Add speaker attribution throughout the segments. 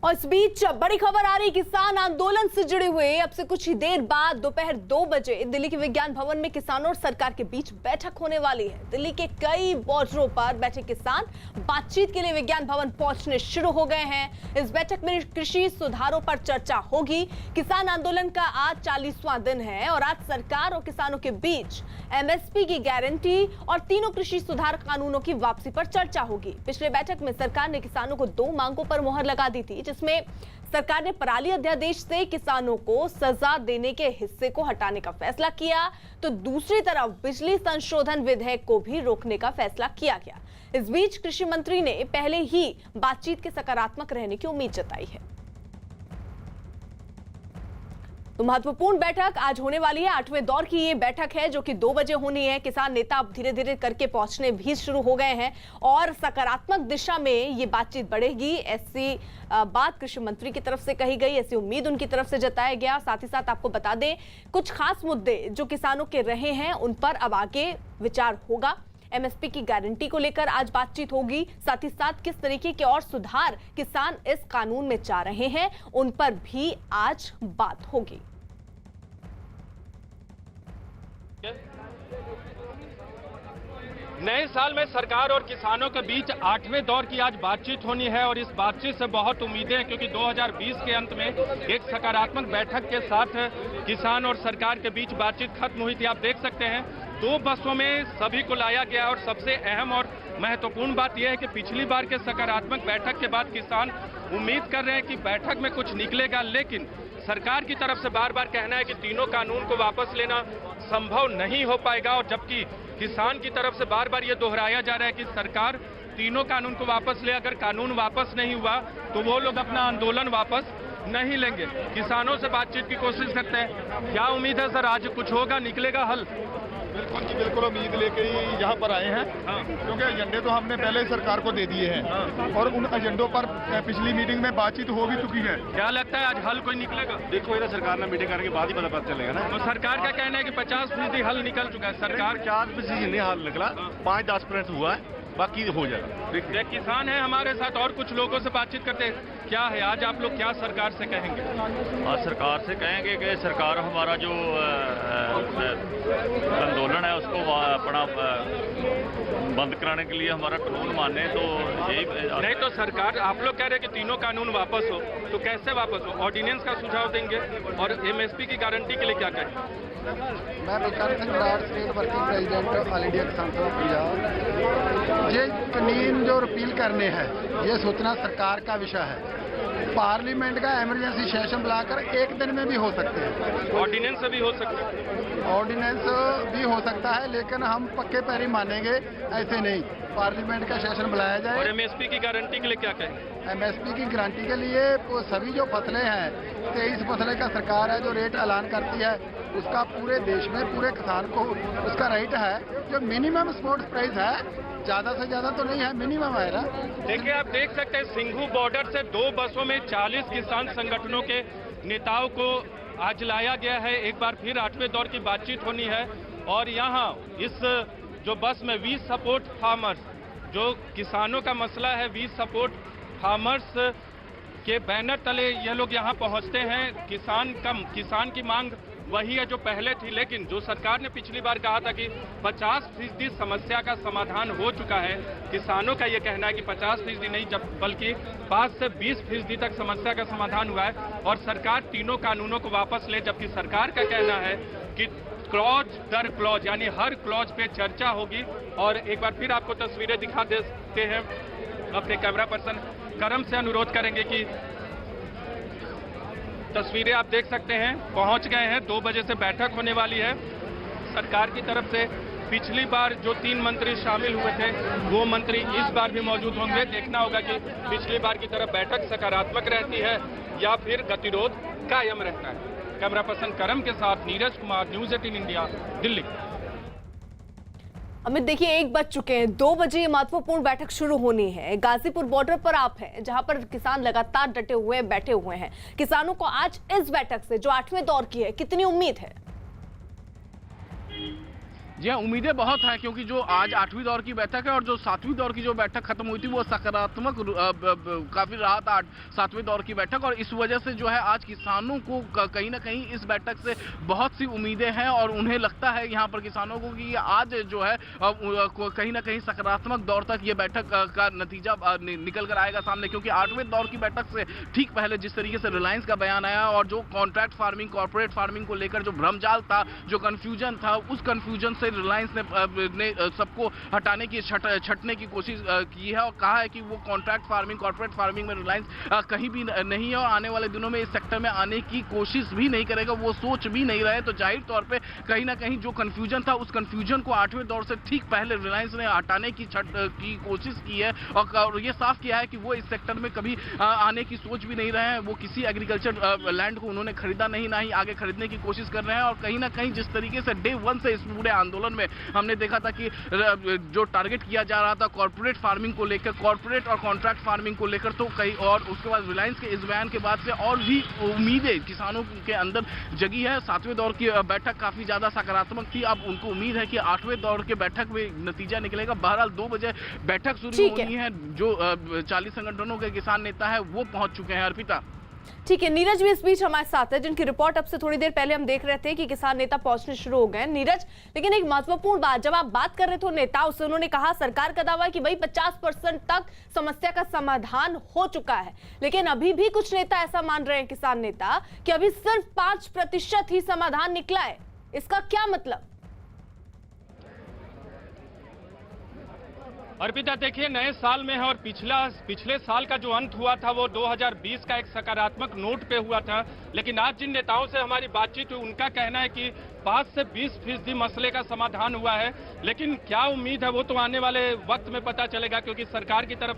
Speaker 1: और इस बीच बड़ी खबर आ रही किसान आंदोलन से जुड़े हुए। अब से कुछ ही देर बाद दोपहर 2 बजे दिल्ली के विज्ञान भवन में किसानों और सरकार के बीच बैठक होने वाली है। दिल्ली के कई बॉर्डरों पर बैठे किसान बातचीत के लिए विज्ञान भवन पहुंचने शुरू हो गए हैं। इस बैठक में कृषि सुधारों पर चर्चा होगी। किसान आंदोलन का आज 40वां दिन है और आज सरकार और किसानों के बीच एमएसपी की गारंटी और तीनों कृषि सुधार कानूनों की वापसी पर चर्चा होगी। पिछले बैठक में सरकार ने किसानों को 2 मांगों पर मुहर लगा दी थी, जिसमें सरकार ने पराली अध्यादेश से किसानों को सजा देने के हिस्से को हटाने का फैसला किया, तो दूसरी तरफ बिजली संशोधन विधेयक को भी रोकने का फैसला किया गया। इस बीच कृषि मंत्री ने पहले ही बातचीत के सकारात्मक रहने की उम्मीद जताई है। तो महत्वपूर्ण बैठक आज होने वाली है। 8वें दौर की ये बैठक है जो कि 2 बजे होनी है। किसान नेता अब धीरे धीरे करके पहुंचने भी शुरू हो गए हैं और सकारात्मक दिशा में ये बातचीत बढ़ेगी, ऐसी बात कृषि मंत्री की तरफ से कही गई, ऐसी उम्मीद उनकी तरफ से जताया गया। साथ ही साथ आपको बता दें, कुछ खास मुद्दे जो किसानों के रहे हैं उन पर अब आगे विचार होगा। एमएसपी की गारंटी को लेकर आज बातचीत होगी। साथ ही साथ किस तरीके के और सुधार किसान इस कानून में चाह रहे हैं उन पर भी आज बात होगी।
Speaker 2: नए साल में सरकार और किसानों के बीच 8वें दौर की आज बातचीत होनी है और इस बातचीत से बहुत उम्मीदें हैं, क्योंकि 2020 के अंत में एक सकारात्मक बैठक के साथ किसान और सरकार के बीच बातचीत खत्म हुई थी। आप देख सकते हैं 2 बसों में सभी को लाया गया और सबसे अहम और महत्वपूर्ण बात यह है कि पिछली बार के सकारात्मक बैठक के बाद किसान उम्मीद कर रहे हैं कि बैठक में कुछ निकलेगा, लेकिन सरकार की तरफ से बार बार कहना है कि तीनों कानून को वापस लेना संभव नहीं हो पाएगा, और जबकि किसान की तरफ से बार बार ये दोहराया जा रहा है कि सरकार तीनों कानून को वापस ले। अगर कानून वापस नहीं हुआ तो वो लोग अपना आंदोलन वापस नहीं लेंगे। किसानों से बातचीत की कोशिश करते हैं। क्या उम्मीद है सर, आज कुछ होगा, निकलेगा हल?
Speaker 3: बिल्कुल जी, बिल्कुल उम्मीद लेके ही यहाँ पर आए हैं। क्योंकि एजेंडे तो हमने पहले ही सरकार को दे दिए हैं और उन एजेंडों पर पिछली मीटिंग में बातचीत हो भी चुकी है।
Speaker 2: क्या लगता है आज हल कोई निकलेगा?
Speaker 3: देखो, ये सरकार ने मीटिंग करने के बाद ही पता चलेगा ना।
Speaker 2: तो सरकार का कहना है कि 50% हल निकल चुका है। सरकार
Speaker 3: 50% नहीं हल निकला, 5-10% हुआ है, बाकी हो जाएगा।
Speaker 2: देखिए, किसान है हमारे साथ और कुछ लोगों से बातचीत करते हैं। क्या है आज आप लोग क्या सरकार से कहेंगे?
Speaker 4: आज सरकार से कहेंगे कि सरकार हमारा जो आंदोलन है उसको अपना बंद कराने के लिए हमारा कानून माने, तो यही
Speaker 2: नहीं। तो सरकार, आप लोग कह रहे हैं कि तीनों कानून वापस हो, तो कैसे वापस हो? ऑर्डिनेंस का सुझाव देंगे और एमएसपी की गारंटी के लिए क्या कहें?
Speaker 5: मैं Balkar Singh Brar, state working president all India किसान सभा पंजाब। ये कानून जो रिपील करने हैं ये सोचना सरकार का विषय है। पार्लियामेंट का इमरजेंसी सेशन बुलाकर 1 दिन में भी हो सकते हैं।
Speaker 2: ऑर्डिनेंस से भी हो सकता है।
Speaker 5: ऑर्डिनेंस भी हो सकता है, लेकिन हम पक्के पैर ही मानेंगे, ऐसे नहीं। पार्लियामेंट का सेशन बुलाया जाए।
Speaker 2: और एमएसपी की गारंटी के लिए क्या कहें?
Speaker 5: एमएसपी की गारंटी के लिए सभी जो फसलें हैं, 23 फसलें का सरकार है जो रेट ऐलान करती है, उसका पूरे देश में पूरे किसान को उसका रेट है जो मिनिमम सपोर्ट प्राइस है, ज्यादा से ज्यादा तो नहीं है, मिनिमम है ना।
Speaker 2: देखिए, आप देख सकते हैं सिंघू बॉर्डर से 2 बसों में 40 किसान संगठनों के नेताओं को आज लाया गया है। एक बार फिर 8वें दौर की बातचीत होनी है और यहाँ इस जो बस में वी सपोर्ट फार्मर्स, जो किसानों का मसला है, वी सपोर्ट फार्मर्स के बैनर तले ये लोग यहाँ पहुँचते हैं। किसान की मांग वही है जो पहले थी, लेकिन जो सरकार ने पिछली बार कहा था कि 50% समस्या का समाधान हो चुका है, किसानों का ये कहना है कि 50% नहीं, बल्कि 5 से 20% तक समस्या का समाधान हुआ है और सरकार तीनों कानूनों को वापस ले। जबकि सरकार का कहना है कि क्लॉज दर क्लॉज, यानी हर क्लॉज पे चर्चा होगी। और एक बार फिर आपको तस्वीरें दिखा देते हैं। अपने कैमरा पर्सन करम से अनुरोध करेंगे कि तस्वीरें आप देख सकते हैं। पहुंच गए हैं, 2 बजे से बैठक होने वाली है। सरकार की तरफ से पिछली बार जो 3 मंत्री शामिल हुए थे वो मंत्री इस बार भी मौजूद होंगे। देखना होगा कि पिछली बार की तरह बैठक सकारात्मक रहती है या फिर गतिरोध कायम रहता है। कैमरा पर्सन करम के साथ नीरज कुमार, न्यूज़ 18 इंडिया, दिल्ली।
Speaker 1: अमित, देखिए 1 बज चुके हैं, 2 बजे ये महत्वपूर्ण बैठक शुरू होनी है। गाजीपुर बॉर्डर पर आप हैं, जहां पर किसान लगातार डटे हुए बैठे हुए हैं। किसानों को आज इस बैठक से जो 8वें दौर की है, कितनी उम्मीद है?
Speaker 6: जी हाँ, उम्मीदें बहुत हैं क्योंकि जो आज 8वीं दौर की बैठक है और जो 7वीं दौर की जो बैठक खत्म हुई थी वो सकारात्मक काफी रहा था 7वें दौर की बैठक, और इस वजह से जो है आज किसानों को कहीं ना कहीं इस बैठक से बहुत सी उम्मीदें हैं और उन्हें लगता है यहाँ पर किसानों को कि आज जो है कहीं ना कहीं सकारात्मक दौर तक ये बैठक का नतीजा निकल कर आएगा सामने, क्योंकि 8वें दौर की बैठक से ठीक पहले जिस तरीके से रिलायंस का बयान आया और जो कॉन्ट्रैक्ट फार्मिंग कॉर्पोरेट फार्मिंग को लेकर जो भ्रमजाल था, जो कंफ्यूजन था, उस कंफ्यूजन से रिलायंस ने सबको हटाने की छटने की कोशिश की है और कहा है कि वो कॉन्ट्रैक्ट फार्मिंग कॉर्पोरेट फार्मिंग में रिलायंस कहीं भी नहीं है और आने वाले दिनों में इस सेक्टर में आने की कोशिश भी नहीं करेगा, वो सोच भी नहीं रहे। तो जाहिर तौर पे कहीं ना कहीं जो कंफ्यूजन था उस कंफ्यूजन को 8वें दौर से ठीक पहले रिलायंस ने हटाने की कोशिश की है और ये साफ किया है कि वो इस सेक्टर में कभी आने की सोच भी नहीं रहे हैं। वो किसी एग्रीकल्चर लैंड को उन्होंने खरीदा नहीं, ना ही आगे खरीदने की कोशिश कर रहे हैं। और कहीं ना कहीं जिस तरीके से डे 1 से इस पूरे आंदोलन में हमने देखा था कि जो टारगेट किया जा रहा था कॉर्पोरेट फार्मिंग को लेकर, कॉर्पोरेट और कॉन्ट्रैक्ट फार्मिंग को लेकर, तो कई और उसके बाद रिलायंस के इस बयान के बाद से और भी उम्मीदें किसानों के अंदर जगी है। 7वें दौर की बैठक काफी ज्यादा सकारात्मक थी, अब उनको उम्मीद है कि 8वें दौर के बैठक में नतीजा निकलेगा। बहरहाल 2 बजे बैठक शुरू होनी है। जो 40 संगठनों के किसान नेता है वो पहुंच चुके हैं। अर्पिता,
Speaker 1: ठीक है, नीरज भी इस बीच हमारे साथ है, जिनकी रिपोर्ट अब से थोड़ी देर पहले हम देख रहे थे कि किसान नेता पहुंचने शुरू हो गए। नीरज, लेकिन एक महत्वपूर्ण बात, जब आप बात कर रहे थे नेताओं से, उन्होंने कहा सरकार का दावा है कि भाई 50% तक समस्या का समाधान हो चुका है, लेकिन अभी भी कुछ नेता ऐसा मान रहे हैं, किसान नेता, कि अभी सिर्फ 5% ही समाधान निकला है। इसका क्या मतलब?
Speaker 2: अर्पिता, देखिए नए साल में है और पिछले साल का जो अंत हुआ था वो 2020 का एक सकारात्मक नोट पे हुआ था, लेकिन आज जिन नेताओं से हमारी बातचीत हुई उनका कहना है कि 5 से 20% मसले का समाधान हुआ है। लेकिन क्या उम्मीद है वो तो आने वाले वक्त में पता चलेगा, क्योंकि सरकार की तरफ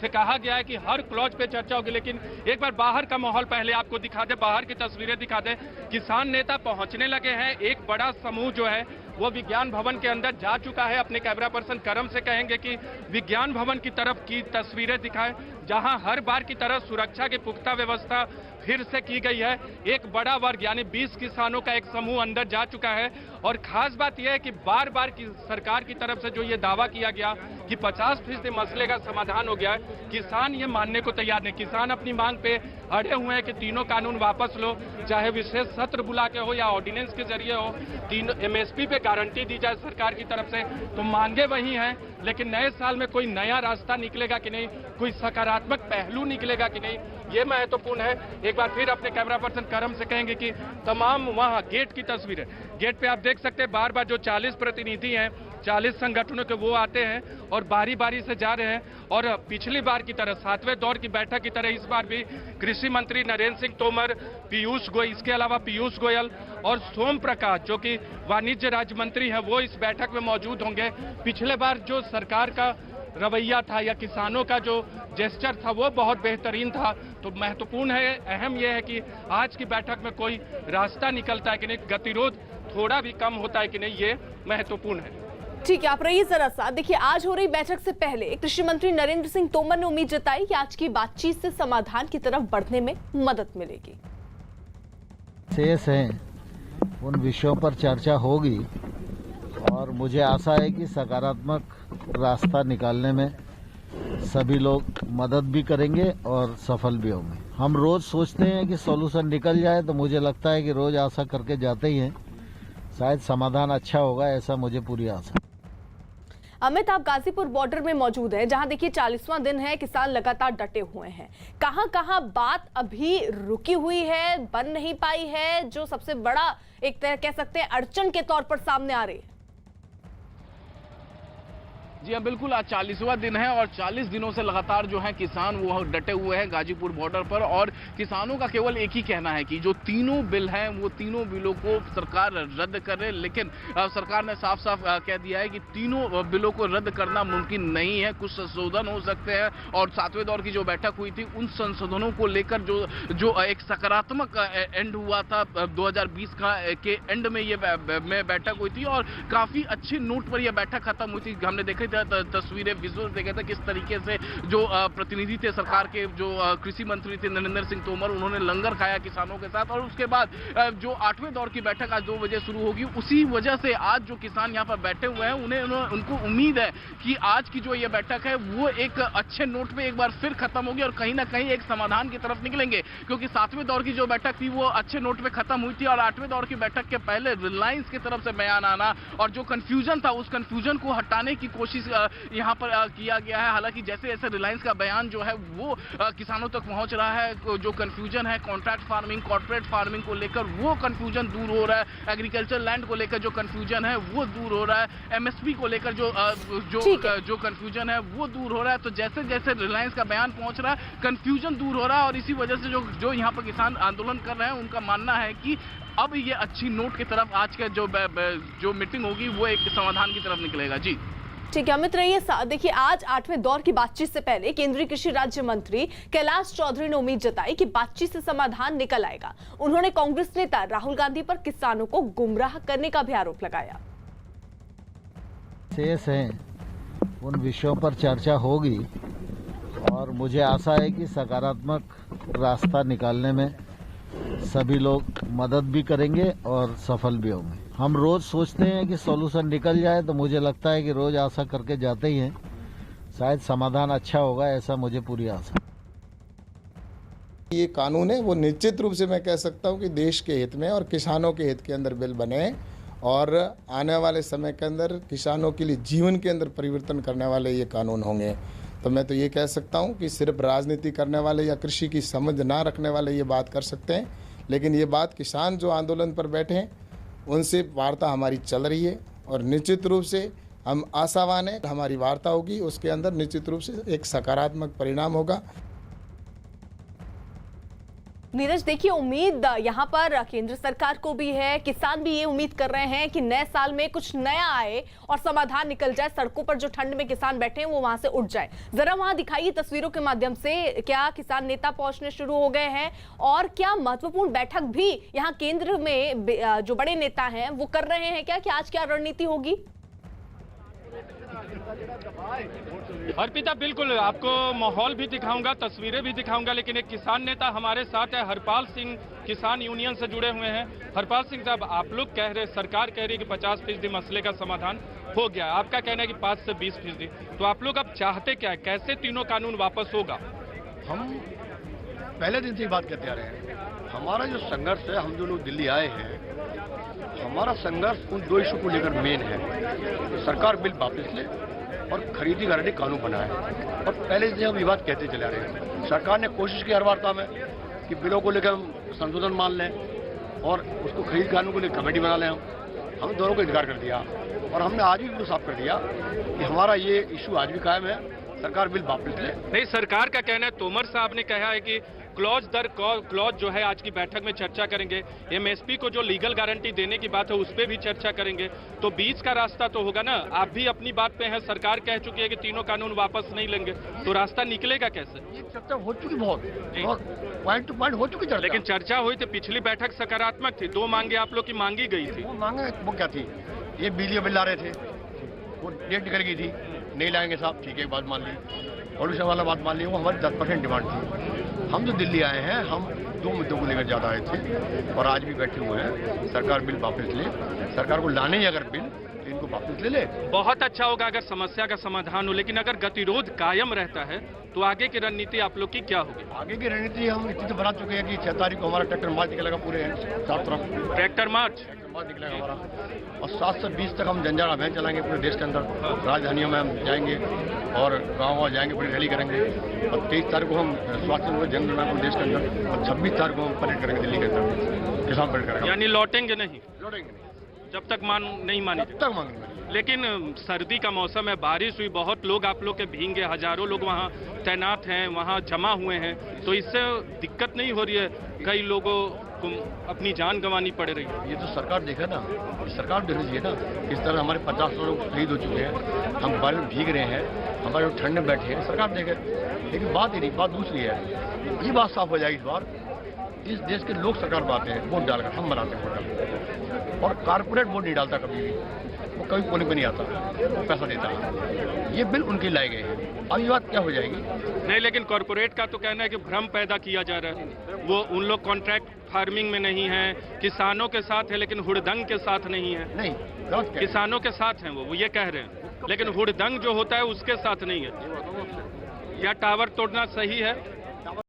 Speaker 2: से कहा गया है कि हर क्लॉज पे चर्चा होगी। लेकिन एक बार बाहर का माहौल पहले आपको दिखा दे, बाहर की तस्वीरें दिखा दे। किसान नेता पहुंचने लगे हैं, एक बड़ा समूह जो है वो विज्ञान भवन के अंदर जा चुका है। अपने कैमरा पर्सन करम से कहेंगे कि विज्ञान भवन की तरफ की तस्वीरें दिखाएं, जहां हर बार की तरह सुरक्षा की पुख्ता व्यवस्था फिर से की गई है। एक बड़ा वर्ग यानी 20 किसानों का एक समूह अंदर जा चुका है। और खास बात यह है कि बार बार की सरकार की तरफ से जो ये दावा किया गया कि 50% मसले का समाधान हो गया है, किसान ये मानने को तैयार नहीं। किसान अपनी मांग पे अड़े हुए हैं कि तीनों कानून वापस लो, चाहे विशेष सत्र बुला के हो या ऑर्डिनेंस के जरिए हो, तीनों MSP पे गारंटी दी जाए सरकार की तरफ से। तो मांगे वही हैं, लेकिन नए साल में कोई नया रास्ता निकलेगा कि नहीं, कोई सकारात्मक पहलू निकलेगा कि नहीं, ये महत्वपूर्ण है। एक बार फिर अपने कैमरा पर्सन करम से कहेंगे कि तमाम वहां गेट की तस्वीरें, गेट पे आप देख सकते हैं बार बार जो 40 प्रतिनिधि हैं, 40 संगठनों के, वो आते हैं और बारी बारी से जा रहे हैं। और पिछली बार की तरह 7वें दौर की बैठक की तरह इस बार भी कृषि मंत्री नरेंद्र सिंह तोमर, पीयूष गोयल, इसके अलावा पीयूष गोयल और सोम प्रकाश जो कि वाणिज्य राज्य मंत्री हैं, वो इस बैठक में मौजूद होंगे। पिछले बार जो सरकार का रवैया था या किसानों का जो जेस्चर था वो बहुत बेहतरीन था। तो महत्वपूर्ण है, अहम यह है कि आज की बैठक में कोई रास्ता निकलता है कि नहीं, गतिरोध थोड़ा भी कम होता है कि नहीं, ये महत्वपूर्ण है।
Speaker 1: ठीक है, आप रहिए जरा सा। देखिए, आज हो रही बैठक से पहले कृषि मंत्री नरेंद्र सिंह तोमर ने उम्मीद जताई कि आज की बातचीत से समाधान की तरफ बढ़ने में मदद मिलेगी।
Speaker 7: शेष हैं उन विषयों पर चर्चा होगी और मुझे आशा है कि सकारात्मक रास्ता निकालने में सभी लोग मदद भी करेंगे और सफल भी होंगे। हम रोज सोचते हैं कि सॉल्यूशन निकल जाए, तो मुझे लगता है कि रोज आशा करके जाते ही हैं, शायद समाधान अच्छा होगा, ऐसा मुझे पूरी आशा।
Speaker 1: अमित, आप गाजीपुर बॉर्डर में मौजूद है, जहां देखिए 40वां दिन है, किसान लगातार डटे हुए हैं। कहां बात अभी रुकी हुई है, बन नहीं पाई है, जो सबसे बड़ा एक तरह कह सकते हैं अड़चन के तौर पर सामने आ रही है?
Speaker 6: जी हाँ, बिल्कुल, आज 40वां दिन है और 40 दिनों से लगातार जो है किसान वो डटे हुए हैं गाजीपुर बॉर्डर पर। और किसानों का केवल एक ही कहना है कि जो तीनों बिल हैं वो तीनों बिलों को सरकार रद्द करे। लेकिन सरकार ने साफ साफ कह दिया है कि तीनों बिलों को रद्द करना मुमकिन नहीं है, कुछ संशोधन हो सकते हैं। और 7वें दौर की जो बैठक हुई थी उन संशोधनों को लेकर जो एक सकारात्मक एंड हुआ था 2020 के एंड में ये बैठक हुई थी और काफी अच्छे नोट पर यह बैठक खत्म हुई थी। हमने देखा तस्वीरें विजुअल देखे थे, किस तरीके से जो प्रतिनिधि थे सरकार के, जो कृषि मंत्री थे नरेंद्र सिंह तोमर, उन्होंने लंगर खाया किसानों के साथ। और उसके बाद जो 8वें दौर की बैठक आज 2 बजे शुरू होगी, उसी वजह से आज जो किसान यहाँ पर बैठे हुए हैं उनको उम्मीद है कि आज की जो ये बैठक है वो एक अच्छे नोट पे एक बार फिर खत्म होगी और कहीं ना कहीं एक समाधान की तरफ निकलेंगे। क्योंकि 7वें दौर की जो बैठक थी वो अच्छे नोट पे खत्म हुई थी और 8वें दौर की बैठक के पहले रिलायंस की तरफ से बयान आना और जो कंफ्यूजन था उस कंफ्यूजन को हटाने की कोशिश यहाँ पर किया गया है। हालांकि जैसे जैसे रिलायंस का बयान जो है वो किसानों तक पहुंच रहा है, जो कंफ्यूजन है कॉन्ट्रैक्ट फार्मिंग, कॉर्पोरेट फार्मिंग को लेकर वो कंफ्यूजन दूर हो रहा है, एग्रीकल्चर लैंड को लेकर जो कंफ्यूजन है वो दूर हो रहा है, एमएसपी को लेकर जो कंफ्यूजन है वो दूर हो रहा है। तो जैसे जैसे रिलायंस का बयान पहुंच रहा है कंफ्यूजन दूर हो रहा है और इसी वजह से जो यहाँ पर किसान आंदोलन कर रहे हैं उनका मानना है कि अब ये अच्छी नोट की तरफ आज का जो मीटिंग होगी वो एक समाधान की तरफ निकलेगा। जी
Speaker 1: ठीक है अमित रहिए। देखिए आज 8वें दौर की बातचीत से पहले केंद्रीय कृषि राज्य मंत्री कैलाश चौधरी ने उम्मीद जताई कि बातचीत से समाधान निकल आएगा। उन्होंने कांग्रेस नेता राहुल गांधी पर किसानों को गुमराह करने का भी आरोप लगाया।
Speaker 7: शेष हैं उन विषयों पर चर्चा होगी और मुझे आशा है कि सकारात्मक रास्ता निकालने में सभी लोग मदद भी करेंगे और सफल भी होंगे। हम रोज सोचते हैं कि सॉल्यूशन निकल जाए, तो मुझे लगता है कि रोज आशा करके जाते ही हैं, शायद समाधान अच्छा होगा, ऐसा मुझे पूरी आशा।
Speaker 8: ये कानून है वो निश्चित रूप से मैं कह सकता हूँ कि देश के हित में और किसानों के हित के अंदर बिल बने और आने वाले समय के अंदर किसानों के लिए जीवन के अंदर परिवर्तन करने वाले ये कानून होंगे। तो मैं तो ये कह सकता हूँ कि सिर्फ राजनीति करने वाले या कृषि की समझ ना रखने वाले ये बात कर सकते हैं, लेकिन ये बात किसान जो आंदोलन पर बैठे हैं उनसे वार्ता हमारी चल रही है और निश्चित रूप से हम आशावान हैं हमारी वार्ता होगी, उसके अंदर निश्चित रूप से एक सकारात्मक परिणाम होगा।
Speaker 1: नीरज देखिए उम्मीद यहाँ पर केंद्र सरकार को भी है, किसान भी ये उम्मीद कर रहे हैं कि नए साल में कुछ नया आए और समाधान निकल जाए, सड़कों पर जो ठंड में किसान बैठे हैं वो वहां से उठ जाए। जरा वहां दिखाइए तस्वीरों के माध्यम से, क्या किसान नेता पहुंचने शुरू हो गए हैं और क्या महत्वपूर्ण बैठक भी यहाँ केंद्र में जो बड़े नेता हैं वो कर रहे हैं क्या, कि आज क्या रणनीति होगी?
Speaker 2: अर्पिता बिल्कुल आपको माहौल भी दिखाऊंगा, तस्वीरें भी दिखाऊंगा, लेकिन एक किसान नेता हमारे साथ है, हरपाल सिंह, किसान यूनियन से जुड़े हुए हैं। हरपाल सिंह साहब, आप लोग कह रहे, सरकार कह रही है कि 50% मसले का समाधान हो गया, आपका कहना है कि 5 से 20%, तो आप लोग अब चाहते क्या है, कैसे तीनों कानून वापस होगा?
Speaker 9: हम पहले दिन से ही बात करते आ रहे हैं, हमारा जो संघर्ष है, हम जो लोग दिल्ली आए हैं, हमारा संघर्ष उन 2 इशू को लेकर मेन है। सरकार बिल वापस ले और खरीदी गारंटी कानून बनाए। और पहले से हम ये बात कहते चले आ रहे हैं, सरकार ने कोशिश की हर वार्ता में कि बिलों को लेकर हम संशोधन मान लें और उसको खरीद कानून को लेकर कमेटी बना लें। हम दोनों को इनकार कर दिया और हमने आज भी साफ कर दिया कि हमारा ये इशू आज भी कायम है, सरकार बिल वापस ले।
Speaker 2: नहीं, सरकार का कहना है, तोमर साहब ने कहा है कि क्लॉज दर क्लॉज जो है आज की बैठक में चर्चा करेंगे, एमएसपी को जो लीगल गारंटी देने की बात है उस पर भी चर्चा करेंगे, तो बीच का रास्ता तो होगा ना। आप भी अपनी बात पे हैं, सरकार कह चुकी है कि तीनों कानून वापस नहीं लेंगे, तो रास्ता निकलेगा कैसे?
Speaker 9: ये चर्चा हो चुकी बहुत पॉइंट टू पॉइंट हो चुकी चर्चा।
Speaker 2: लेकिन चर्चा हुई थी, पिछली बैठक सकारात्मक थी, 2 मांगे आप लोग की मांगी गई थी।
Speaker 9: वो मांगे वो क्या थी, ये बिजली बिल ला रहे थे, वो डेट निकल गई थी, नहीं लाएंगे साहब, ठीक है बात मान ली, पॉल्यूशन वाला बात मान ली, वो हमारी 10% डिमांड थी। हम जो दिल्ली आए हैं, हम 2 मुद्दों को लेकर ज़्यादा आए थे और आज भी बैठे हुए हैं, सरकार बिल वापस ले, सरकार को लाने ही अगर बिल तो इनको वापस ले ले।
Speaker 2: बहुत अच्छा होगा अगर समस्या का समाधान हो, लेकिन अगर गतिरोध कायम रहता है तो आगे की रणनीति आप लोग की क्या होगी?
Speaker 9: आगे की रणनीति हम इतनी तो बना चुके हैं कि 6 तारीख को हमारा ट्रैक्टर मार्च निकलेगा, पूरे 7 तरफ
Speaker 2: ट्रैक्टर मार्च
Speaker 9: निकलेगा हमारा, और 7 से 20 तक हम जंजारा अभियान चलाएंगे पूरे देश के अंदर, राजधानियों में हम जाएंगे और गाँव जाएंगे, पूरी रैली करेंगे। और 23 तारीख को हम स्वास्थ्य जंग में पूरे देश के अंदर, और 26 तारीख को हम परेड करेंगे दिल्ली के अंदर, किसान परेड करेंगे।
Speaker 2: यानी लौटेंगे नहीं?
Speaker 9: लौटेंगे नहीं,
Speaker 2: जब तक नहीं मानी
Speaker 9: तब तक मांगेंगे।
Speaker 2: लेकिन सर्दी का मौसम है, बारिश हुई, बहुत लोग आप लोग के भींगे, हजारों लोग वहाँ तैनात हैं, वहाँ जमा हुए हैं, तो इससे दिक्कत नहीं हो रही है? कई लोगों को अपनी जान गंवानी पड़ रही है।
Speaker 9: ये तो सरकार देखे ना, सरकार देख रही है ना, इस तरह हमारे 50 लोग शहीद हो चुके हैं, हम बारिश में भीग रहे हैं, हमारे लोग ठंड में बैठे हैं, सरकार देखे। लेकिन बात ही नहीं, बात दूसरी है, ये बात साफ हो जाएगी इस बार, इस देश के लोग सरकार बनाते हैं वोट डालकर, हम बनाते हैं वोट डालकर, और कारपोरेट वोट नहीं डालता कभी भी, वो कोई कोने पे नहीं आता, पैसा देता है। ये बिल उनके लाए गए हैं। अब ये बात क्या हो जाएगी?
Speaker 2: नहीं, लेकिन कॉरपोरेट का तो कहना है कि भ्रम पैदा किया जा रहा है। वो उन लोग कॉन्ट्रैक्ट फार्मिंग में नहीं है, किसानों के साथ है, लेकिन हुड़दंग के साथ नहीं है।
Speaker 9: नहीं,
Speaker 2: किसानों के साथ हैं वो ये कह रहे हैं, लेकिन हुड़दंग जो होता है उसके साथ नहीं है। या टावर तोड़ना सही है